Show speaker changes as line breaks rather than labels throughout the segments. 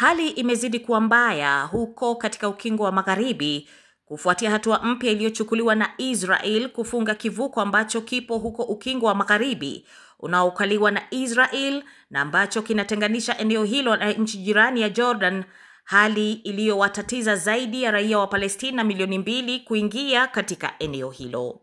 Hali imezidi kuwa mbaya huko katika ukingo wa Magharibi kufuatia hatua mpya iliyochukuliwa na Israel kufunga kivuko ambacho kipo huko ukingo wa Magharibi unaokaliwa na Israel na ambacho kinatenganisha eneo hilo na nchi jirani ya Jordan, hali iliyowatatiza zaidi ya raia wa Palestina milioni 2 kuingia katika eneo hilo.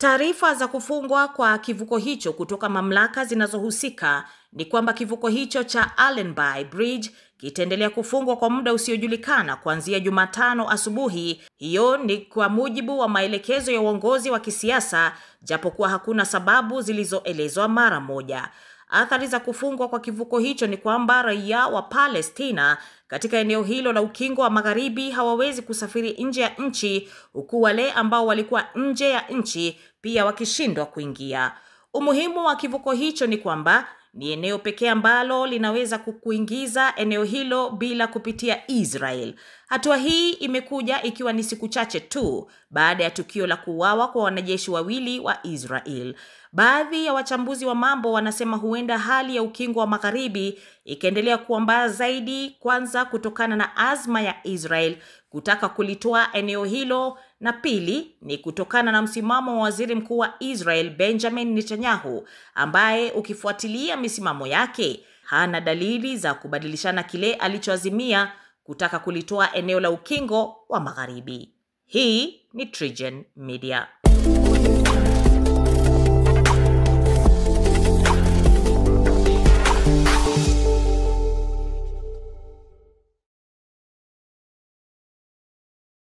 Taarifa za kufungwa kwa kivuko hicho kutoka mamlaka zinazohusika ni kwamba kivuko hicho cha Allenby Bridge kitaendelea kufungwa kwa muda usiojulikana kuanzia Jumatano asubuhi. Hiyo ni kwa mujibu wa maelekezo ya uongozi wa kisiasa, japokuwa hakuna sababu zilizoelezwa mara moja. Athari za kufungwa kwa kivuko hicho ni kwamba raia wa Palestina katika eneo hilo la ukingo wa Magharibi hawawezi kusafiri nje ya nchi, huku wale ambao walikuwa nje ya nchi pia wakishindwa kuingia. Umuhimu wa kivuko hicho ni kwamba ni eneo pekee ambalo linaweza kukuingiza eneo hilo bila kupitia Israel. Hatua hii imekuja ikiwa ni siku chache tu baada ya tukio la kuuawa kwa wanajeshi wawili wa Israel. Baadhi ya wachambuzi wa mambo wanasema huenda hali ya ukingo wa Magharibi ikaendelea kuwa mbaya zaidi, kwanza kutokana na azma ya Israel kutaka kulitoa eneo hilo, na pili ni kutokana na msimamo wa waziri mkuu wa Israel Benjamin Netanyahu, ambaye ukifuatilia misimamo yake hana dalili za kubadilishana kile alichoazimia kutaka kulitoa eneo la ukingo wa Magharibi. Hii ni TriGen Media.